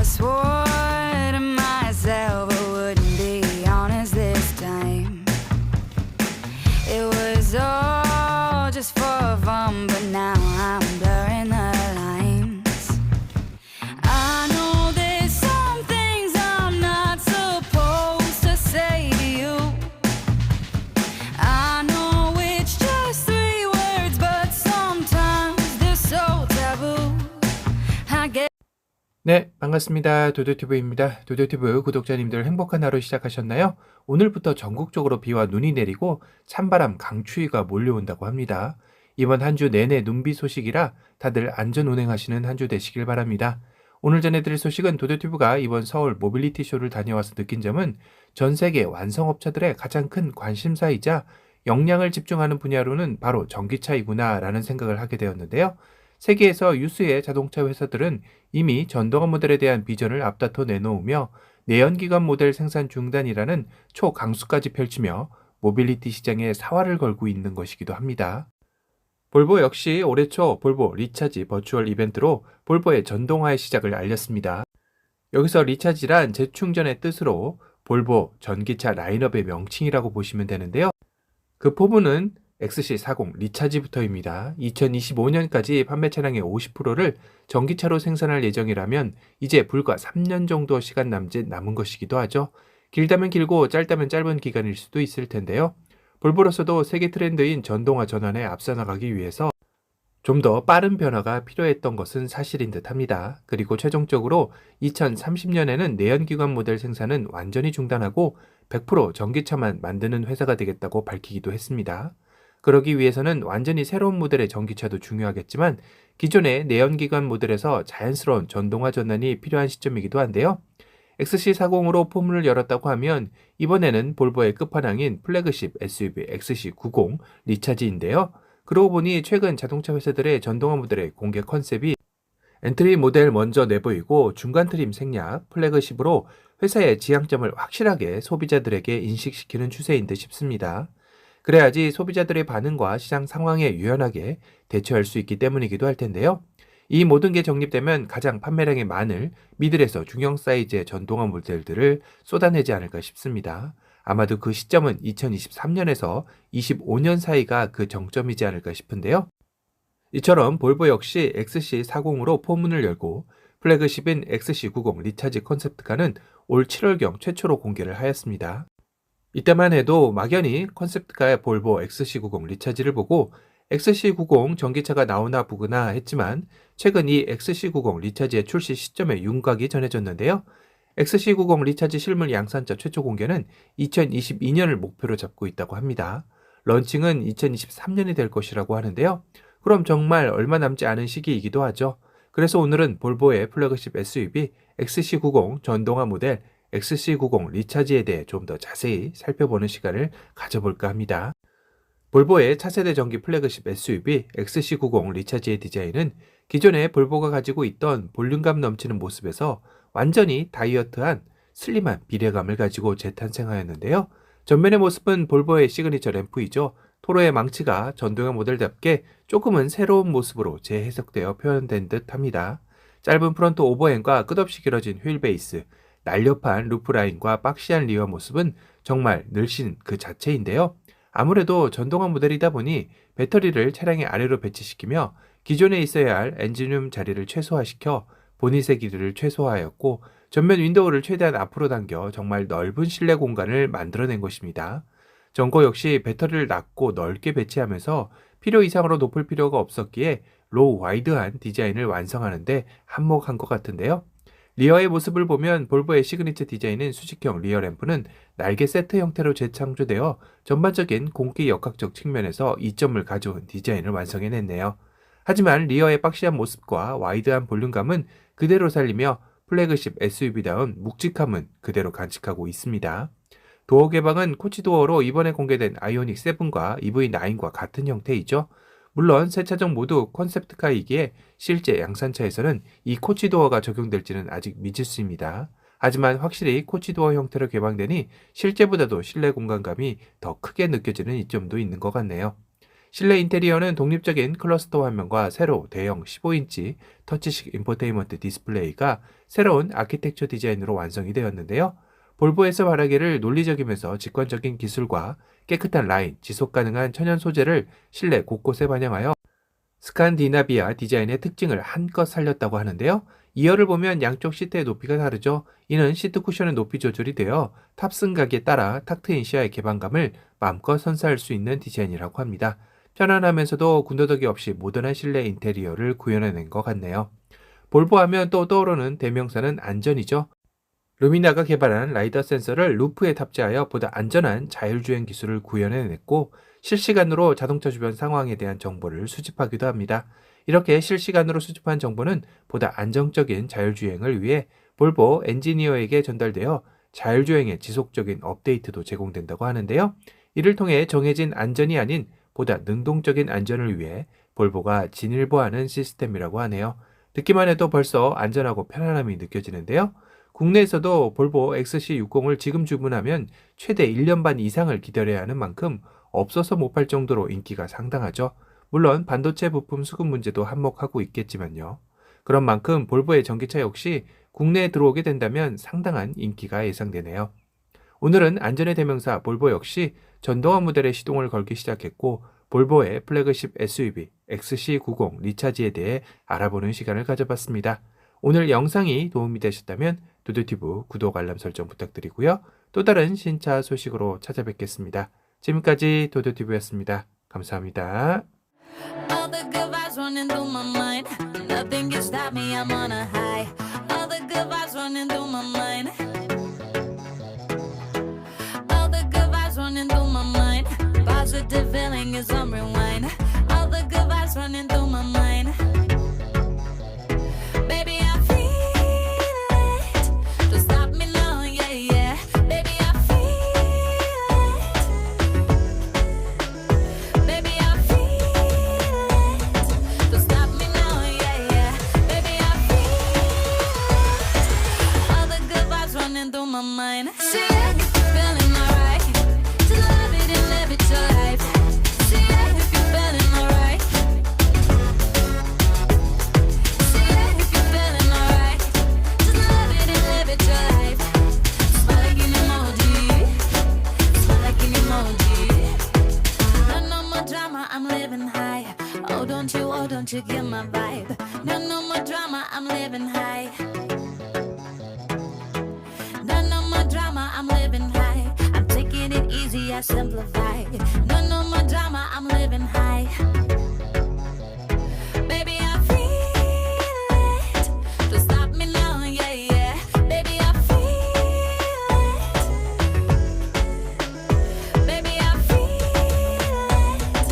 swore to myself I wouldn't be honest this time. It was all just for fun, but now I'm blurring the lines. I know there's some things I'm not supposed to say to you. I know it's just 3 words, but sometimes they're so taboo. I get 네, 반갑습니다. 도도튜브입니다. 도도튜브 구독자님들 행복한 하루 시작하셨나요? 오늘부터 전국적으로 비와 눈이 내리고 찬바람, 강추위가 몰려온다고 합니다. 이번 한 주 내내 눈비 소식이라 다들 안전 운행하시는 한 주 되시길 바랍니다. 오늘 전해드릴 소식은 도도튜브가 이번 서울 모빌리티 쇼를 다녀와서 느낀 점은 전 세계 완성업체들의 가장 큰 관심사이자 역량을 집중하는 분야로는 바로 전기차이구나 라는 생각을 하게 되었는데요. 세계에서 유수의 자동차 회사들은 이미 전동화 모델에 대한 비전을 앞다퉈 내놓으며 내연기관 모델 생산 중단이라는 초강수까지 펼치며 모빌리티 시장에 사활을 걸고 있는 것이기도 합니다. 볼보 역시 올해 초 볼보 리차지 버추얼 이벤트로 볼보의 전동화의 시작을 알렸습니다. 여기서 리차지란 재충전의 뜻으로 볼보 전기차 라인업의 명칭이라고 보시면 되는데요. 그 포부는 XC40 리차지부터입니다. 2025년까지 판매 차량의 50%를 전기차로 생산할 예정이라면 이제 불과 3년 정도 시간 남은 것이기도 하죠. 길다면 길고 짧다면 짧은 기간일 수도 있을 텐데요. 볼보로서도 세계 트렌드인 전동화 전환에 앞서 나가기 위해서 좀 더 빠른 변화가 필요했던 것은 사실인 듯 합니다. 그리고 최종적으로 2030년에는 내연기관 모델 생산은 완전히 중단하고 100% 전기차만 만드는 회사가 되겠다고 밝히기도 했습니다. 그러기 위해서는 완전히 새로운 모델의 전기차도 중요하겠지만 기존의 내연기관 모델에서 자연스러운 전동화 전환이 필요한 시점이기도 한데요. XC40으로 포문을 열었다고 하면 이번에는 볼보의 끝판왕인 플래그십 SUV XC90 리차지인데요. 그러고 보니 최근 자동차 회사들의 전동화 모델의 공개 컨셉이 엔트리 모델 먼저 내보이고 중간 트림 생략, 플래그십으로 회사의 지향점을 확실하게 소비자들에게 인식시키는 추세인 듯 싶습니다. 그래야지 소비자들의 반응과 시장 상황에 유연하게 대처할 수 있기 때문이기도 할 텐데요. 이 모든 게 정립되면 가장 판매량이 많을 미들에서 중형 사이즈의 전동화 모델들을 쏟아내지 않을까 싶습니다. 아마도 그 시점은 2023년에서 25년 사이가 그 정점이지 않을까 싶은데요. 이처럼 볼보 역시 XC40으로 포문을 열고 플래그십인 XC90 리차지 컨셉트카는 올 7월경 최초로 공개를 하였습니다. 이때만 해도 막연히 컨셉트카의 볼보 XC90 리차지를 보고 XC90 전기차가 나오나 보구나 했지만 최근 이 XC90 리차지의 출시 시점에 윤곽이 전해졌는데요. XC90 리차지 실물 양산차 최초 공개는 2022년을 목표로 잡고 있다고 합니다. 런칭은 2023년이 될 것이라고 하는데요. 그럼 정말 얼마 남지 않은 시기이기도 하죠. 그래서 오늘은 볼보의 플래그십 SUV XC90 전동화 모델 XC90 리차지에 대해 좀 더 자세히 살펴보는 시간을 가져볼까 합니다. 볼보의 차세대 전기 플래그십 SUV XC90 리차지의 디자인은 기존의 볼보가 가지고 있던 볼륨감 넘치는 모습에서 완전히 다이어트한 슬림한 비례감을 가지고 재탄생하였는데요. 전면의 모습은 볼보의 시그니처 램프이죠. 토로의 망치가 전동화 모델답게 조금은 새로운 모습으로 재해석되어 표현된 듯 합니다. 짧은 프론트 오버핸과 끝없이 길어진 휠 베이스, 날렵한 루프라인과 박시한 리어 모습은 정말 늘씬 그 자체인데요. 아무래도 전동화 모델이다 보니 배터리를 차량의 아래로 배치시키며 기존에 있어야 할 엔진룸 자리를 최소화시켜 보닛의 길이를 최소화하였고 전면 윈도우를 최대한 앞으로 당겨 정말 넓은 실내 공간을 만들어낸 것입니다. 전고 역시 배터리를 낮고 넓게 배치하면서 필요 이상으로 높일 필요가 없었기에 로우 와이드한 디자인을 완성하는데 한몫한 것 같은데요. 리어의 모습을 보면 볼보의 시그니처 디자인인 수직형 리어 램프는 날개 세트 형태로 재창조되어 전반적인 공기 역학적 측면에서 이점을 가져온 디자인을 완성해냈네요. 하지만 리어의 박시한 모습과 와이드한 볼륨감은 그대로 살리며 플래그십 SUV다운 묵직함은 그대로 간직하고 있습니다. 도어 개방은 코치도어로 이번에 공개된 아이오닉 7과 EV9과 같은 형태이죠. 물론 새 차종 모두 컨셉트카이기에 실제 양산차에서는 이 코치도어가 적용될지는 아직 미지수입니다. 하지만 확실히 코치도어 형태로 개방되니 실제보다도 실내 공간감이 더 크게 느껴지는 이점도 있는 것 같네요. 실내 인테리어는 독립적인 클러스터 화면과 세로 대형 15인치 터치식 인포테인먼트 디스플레이가 새로운 아키텍처 디자인으로 완성이 되었는데요. 볼보에서 말하기를 논리적이면서 직관적인 기술과 깨끗한 라인, 지속 가능한 천연 소재를 실내 곳곳에 반영하여 스칸디나비아 디자인의 특징을 한껏 살렸다고 하는데요. 2열을 보면 양쪽 시트의 높이가 다르죠. 이는 시트 쿠션의 높이 조절이 되어 탑승각에 따라 탁 트인 시야의 개방감을 마음껏 선사할 수 있는 디자인이라고 합니다. 편안하면서도 군더더기 없이 모던한 실내 인테리어를 구현해낸 것 같네요. 볼보 하면 또 떠오르는 대명사는 안전이죠. 루미나가 개발한 라이더 센서를 루프에 탑재하여 보다 안전한 자율주행 기술을 구현해냈고 실시간으로 자동차 주변 상황에 대한 정보를 수집하기도 합니다. 이렇게 실시간으로 수집한 정보는 보다 안정적인 자율주행을 위해 볼보 엔지니어에게 전달되어 자율주행의 지속적인 업데이트도 제공된다고 하는데요. 이를 통해 정해진 안전이 아닌 보다 능동적인 안전을 위해 볼보가 진일보하는 시스템이라고 하네요. 듣기만 해도 벌써 안전하고 편안함이 느껴지는데요. 국내에서도 볼보 XC60을 지금 주문하면 최대 1년 반 이상을 기다려야 하는 만큼 없어서 못 팔 정도로 인기가 상당하죠. 물론 반도체 부품 수급 문제도 한몫하고 있겠지만요. 그런 만큼 볼보의 전기차 역시 국내에 들어오게 된다면 상당한 인기가 예상되네요. 오늘은 안전의 대명사 볼보 역시 전동화 모델의 시동을 걸기 시작했고 볼보의 플래그십 SUV XC90 리차지에 대해 알아보는 시간을 가져봤습니다. 오늘 영상이 도움이 되셨다면 두두튜브 구독 알람 설정 부탁드리고요. 또 다른 신차 소식으로 찾아뵙겠습니다. 지금까지 두두튜브였습니다. 감사합니다. All the good vibes running through my mind. Nothing can stop me, I'm on a high. All the good vibes running through my mind. All the good vibes running through my mind. Positive feeling is on rewind. All the good vibes running through my mind. Baby, I feel it. Just stop me now, yeah, yeah. Baby, I feel it. Baby, I feel it. Just stop me now, yeah, yeah. Baby, I feel it. All the good vibes running through my mind. See it, if you're feeling alright. Just love it and live it your life. See it, if you're feeling alright. See it, if you're feeling alright. Just love it and live it your life. Smile like an emoji. Smile like an emoji. No more drama, I'm living high. Oh, don't you get my vibe? No more drama, I'm living high. No more drama, I'm living high. I'm taking it easy, I simplify. No more drama.